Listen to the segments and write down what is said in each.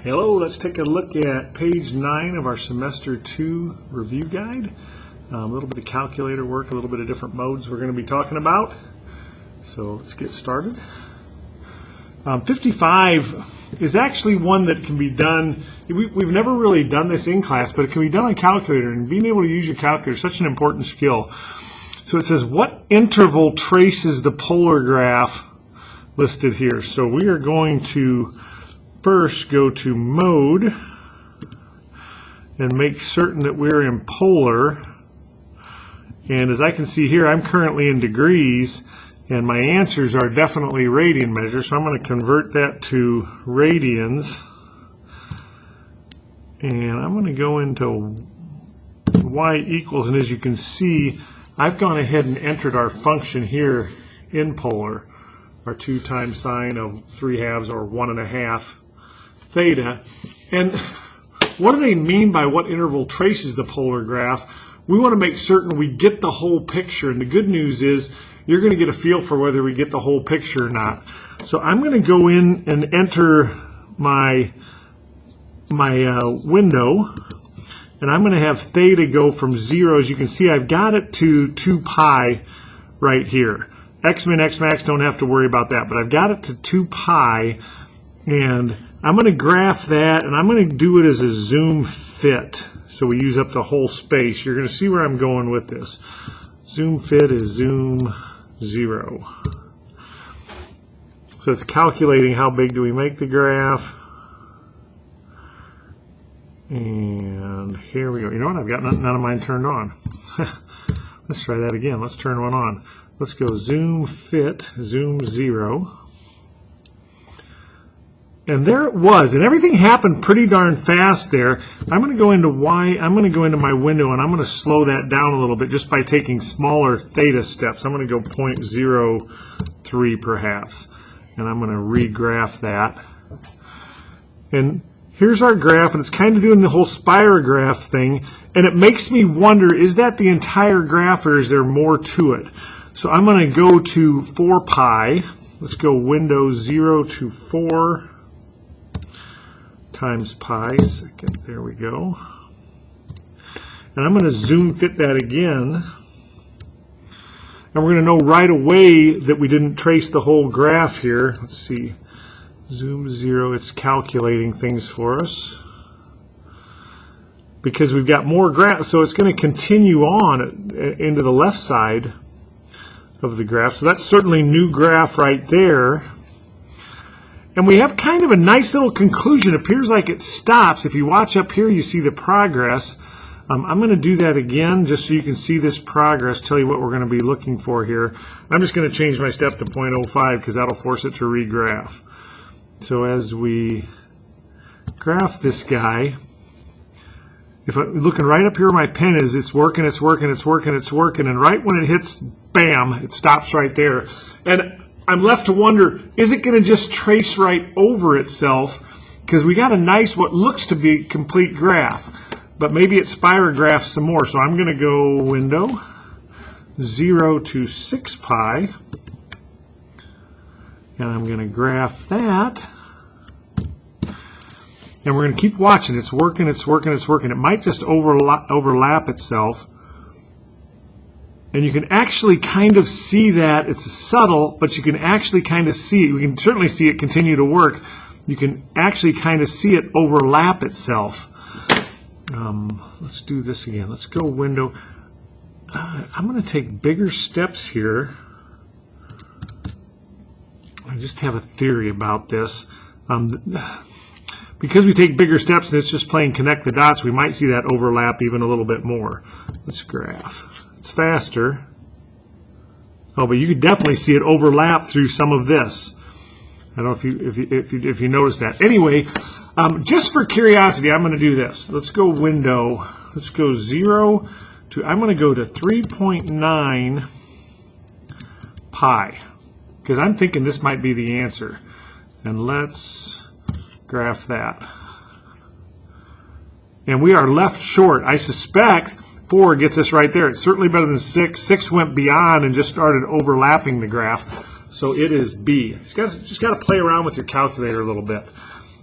Hello, let's take a look at page 9 of our semester 2 review guide. A little bit of calculator work, a little bit of different modes we're going to be talking about. So let's get started. 55 is actually one that can be done. We've never really done this in class, but it can be done on calculator, and being able to use your calculator is such an important skill. So it says, what interval traces the polar graph listed here? So we are going to first go to mode and make certain that we're in polar. And as I can see here, I'm currently in degrees, and my answers are definitely radian measures, so I'm going to convert that to radians. And I'm going to go into y equals, and as you can see, I've gone ahead and entered our function here in polar, our 2 times sine of 3/2 or 1.5 theta. And what do they mean by what interval traces the polar graph? We want to make certain we get the whole picture, and the good news is you're going to get a feel for whether we get the whole picture or not. So I'm going to go in and enter my window, and I'm going to have theta go from 0. As you can see, I've got it to 2 pi right here. X min, X max, don't have to worry about that, but I've got it to 2 pi, and I'm going to graph that, and I'm going to do it as a zoom fit, so we use up the whole space. You're going to see where I'm going with this. Zoom fit is zoom 0. So it's calculating how big do we make the graph. And here we go. You know what? I've got none of mine turned on. Let's try that again. Let's turn one on. Let's go zoom fit, zoom 0. And there it was, and everything happened pretty darn fast there. I'm going to go into I'm going to go into my window, and I'm going to slow that down a little bit just by taking smaller theta steps. I'm going to go 0.03 perhaps, and I'm going to regraph that. And here's our graph, and it's kind of doing the whole spirograph thing, and it makes me wonder, is that the entire graph, or is there more to it? So I'm going to go to 4 pi. Let's go window 0 to 4 times pi second. There we go. And I'm going to zoom fit that again. And we're going to know right away that we didn't trace the whole graph here. Let's see. Zoom 0, it's calculating things for us. Because we've got more graph, so it's going to continue on into the left side of the graph. So that's certainly new graph right there. And we have kind of a nice little conclusion. It appears like it stops. If you watch up here, you see the progress. I'm going to do that again just so you can see this progress, tell you what we're going to be looking for here. I'm just going to change my step to 0.05 because that'll force it to regraph. So as we graph this guy, if I'm looking right up here where my pen is, it's working, it's working, it's working, it's working, and right when it hits, bam, it stops right there. And I'm left to wonder, is it going to just trace right over itself? Because we got a nice, what looks to be complete graph, but maybe it spirographs some more. So I'm going to go window 0 to 6 pi, and I'm going to graph that. And we're going to keep watching. It's working, it's working, it's working. It might just overlap itself. And you can actually kind of see that. It's subtle, but you can actually kind of see it. We can certainly see it continue to work. You can actually kind of see it overlap itself. Let's do this again. Let's go window. I'm going to take bigger steps here. I just have a theory about this. Because we take bigger steps and it's just plain connect the dots, we might see that overlap even a little bit more. Let's graph. It's faster. Oh, but you could definitely see it overlap through some of this. I don't know if you notice that. Anyway, just for curiosity, I'm going to do this. Let's go window. Let's go 0 to, I'm going to go to 3.9 pi. Because I'm thinking this might be the answer. And let's graph that. And we are left short. I suspect 4 gets us right there. It's certainly better than 6. 6 went beyond and just started overlapping the graph. So it is B. Just got to play around with your calculator a little bit.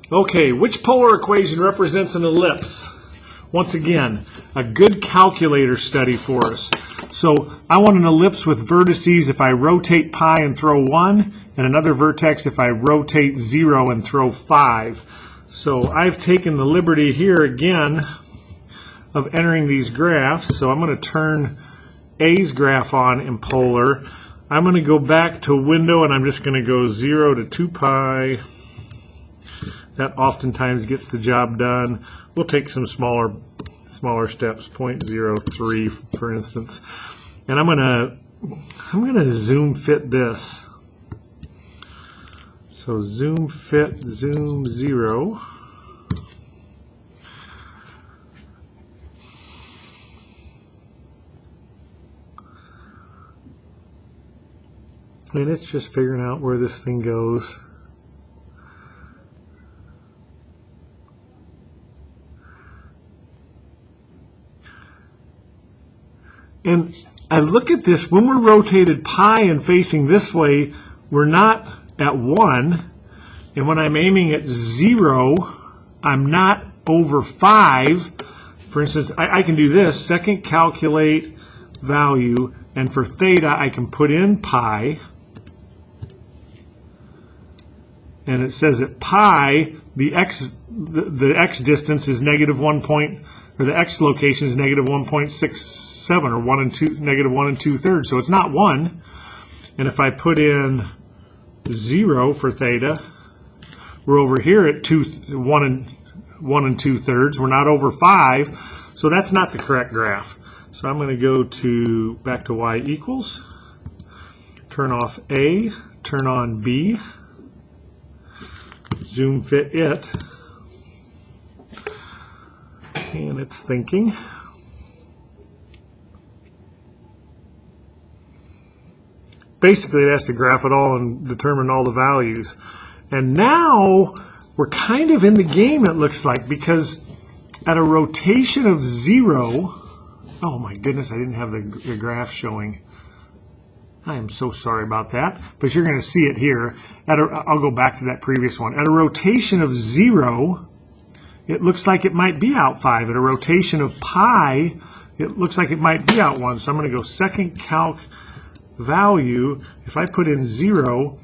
Okay, which polar equation represents an ellipse? Once again, a good calculator study for us. So I want an ellipse with vertices if I rotate pi and throw 1, and another vertex if I rotate 0 and throw 5. So I've taken the liberty here again of entering these graphs. So I'm going to turn A's graph on in polar. I'm going to go back to window and I'm just going to go 0 to 2 pi. That oftentimes gets the job done. We'll take some smaller steps, 0.03 for instance. And I'm gonna zoom fit this. So zoom fit, zoom 0. And it's just figuring out where this thing goes. And I look at this, when we're rotated pi and facing this way, we're not at 1. And when I'm aiming at 0, I'm not over 5. For instance, I can do this, second calculate value, and for theta I can put in pi. And it says at pi, the x distance is negative 1 point, or the x location is negative 1.67, or negative 1 2/3. So it's not 1. And if I put in 0 for theta, we're over here at 1 2/3. We're not over 5. So that's not the correct graph. So I'm going to go back to y equals, turn off A, turn on B, zoom fit it, and it's thinking. Basically, it has to graph it all and determine all the values. And now we're kind of in the game, it looks like, because at a rotation of 0, oh my goodness, I didn't have the graph showing. I am so sorry about that, but you're going to see it here. I'll go back to that previous one. At a rotation of 0, it looks like it might be out 5. At a rotation of pi, it looks like it might be out 1. So I'm going to go second calc value. If I put in 0,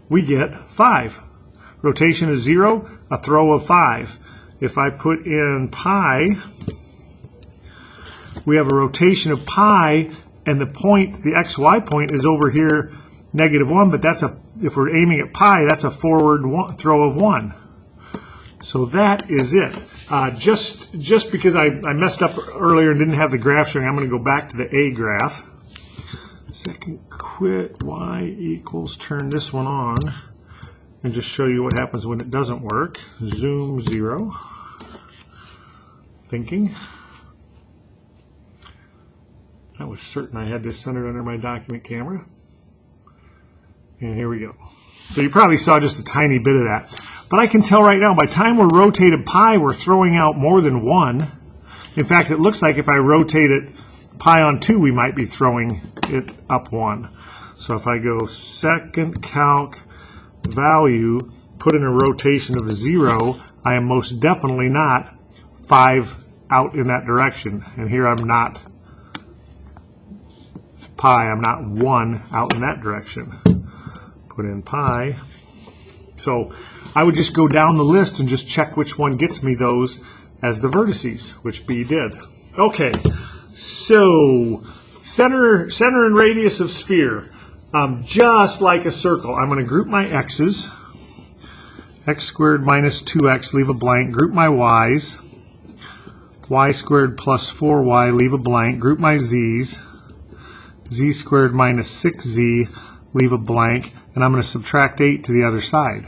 we get 5. Rotation of 0, a throw of 5. If I put in pi, we have a rotation of pi, and the point, the xy point, is over here, negative 1, but if we're aiming at pi, that's a forward throw of 1. So that is it. Just because I messed up earlier and didn't have the graph showing, I'm going to go back to the A graph. Second quit y equals, turn this one on, and just show you what happens when it doesn't work. Zoom 0. Thinking. I was certain I had this centered under my document camera. And here we go. So you probably saw just a tiny bit of that. But I can tell right now, by the time we're rotated pi, we're throwing out more than 1. In fact, it looks like if I rotate it pi on 2, we might be throwing it up 1. So if I go second calc value, put in a rotation of 0, I am most definitely not 5 out in that direction. And here I'm not pi, I'm not 1 out in that direction. Put in pi. So I would just go down the list and just check which one gets me those as the vertices, which B did. Okay, so center and radius of sphere. Just like a circle, I'm going to group my x's. X squared minus 2x, leave a blank. Group my y's. Y squared plus 4y, leave a blank. Group my z's. Z squared minus 6z, leave a blank. And I'm going to subtract 8 to the other side.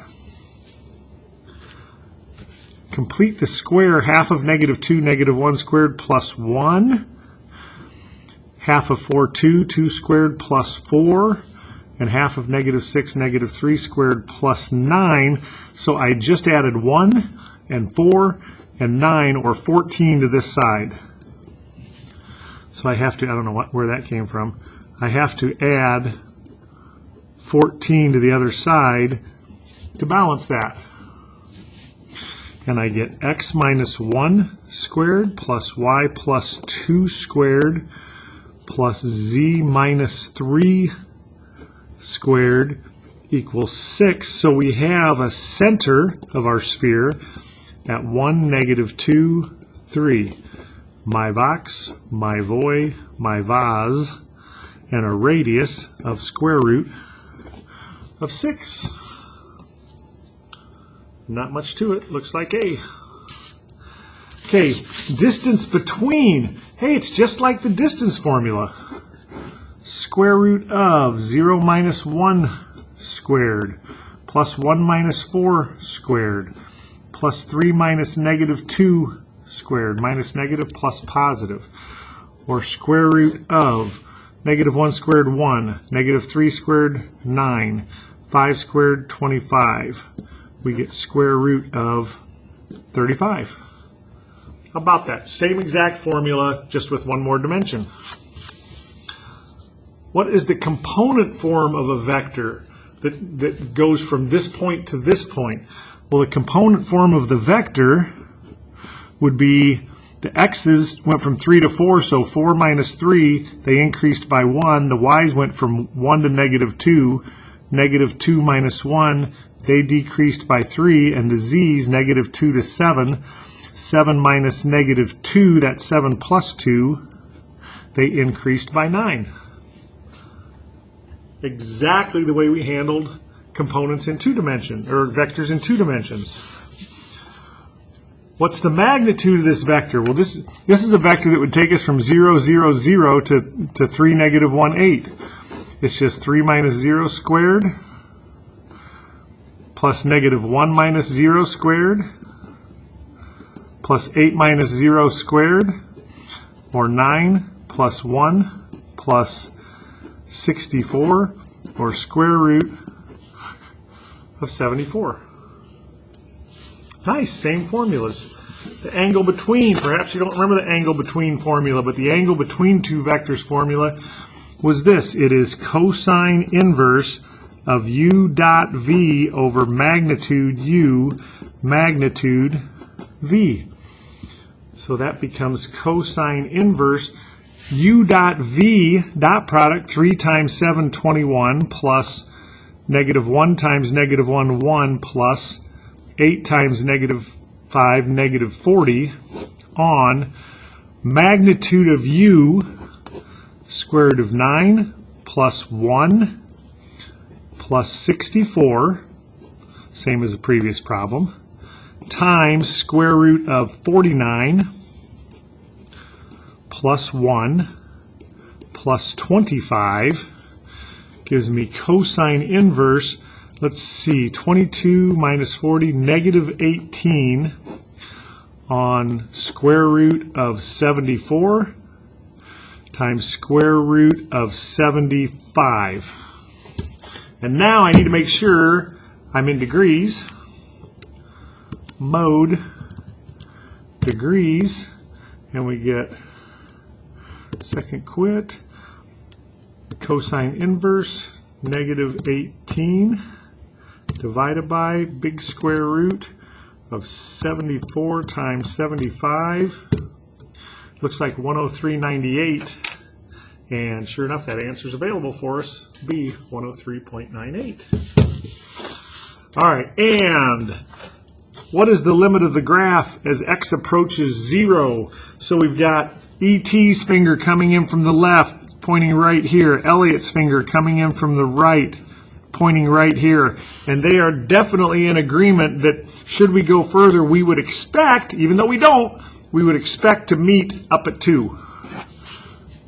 Complete the square. Half of negative 2, negative 1 squared plus 1. Half of 4, 2, 2 squared plus 4. And half of negative 6, negative 3 squared plus 9. So I just added 1 and 4 and 9, or 14 to this side. So I have to, I don't know where that came from. I have to add 14 to the other side to balance that. and I get x minus 1 squared plus y plus 2 squared plus z minus 3 squared equals 6. So we have a center of our sphere at 1, negative 2, 3. My box, my void, my vase, and a radius of square root of 6. Not much to it. Looks like A. Okay, distance between. Hey, it's just like the distance formula. Square root of 0 minus 1 squared plus 1 minus 4 squared plus 3 minus negative 2 squared minus negative plus positive, or square root of negative 1 squared 1, negative 3 squared 9, 5 squared 25. We get square root of 35. How about that? Same exact formula, just with one more dimension. What is the component form of a vector that goes from this point to this point? Well, the component form of the vector would be the x's went from 3 to 4, so 4 minus 3, they increased by 1. The y's went from 1 to negative 2. Negative 2 minus 1, they decreased by 3. And the z's, negative 2 to 7. 7 minus negative 2, that's 7 plus 2, they increased by 9. Exactly the way we handled components in 2 dimensions, or vectors in 2 dimensions. What's the magnitude of this vector? Well, this is a vector that would take us from 0, 0, 0 to 3, negative 1, 8. It's just 3 minus 0 squared plus negative 1 minus 0 squared plus 8 minus 0 squared, or 9 plus 1 plus 64, or square root of 74. Nice, same formulas. The angle between, perhaps you don't remember the angle between formula, but the angle between two vectors formula was this. It is cosine inverse of u dot v over magnitude u magnitude v. So that becomes cosine inverse u dot v dot product 3 times 7, 21 plus negative 1 times negative 1, 1 plus 8 times negative 5, negative 40 on magnitude of u square root of 9 plus 1 plus 64, same as the previous problem, times square root of 49 plus 1 plus 25 gives me cosine inverse. Let's see, 22 minus 40, negative 18 on square root of 74 times square root of 75. And now I need to make sure I'm in degrees. Mode, degrees, and we get second quit, cosine inverse, negative 18 divided by big square root of 74 times 75. Looks like 103.98. And sure enough, that answer is available for us, B, 103.98. All right, and what is the limit of the graph as x approaches 0? So we've got E.T.'s finger coming in from the left, pointing right here. Elliot's finger coming in from the right, pointing right here. And they are definitely in agreement that should we go further, we would expect, even though we don't, we would expect to meet up at 2.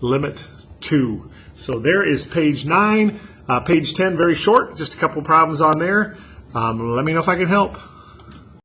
Limit 2. So there is page 9. Page 10, very short, just a couple problems on there. Let me know if I can help.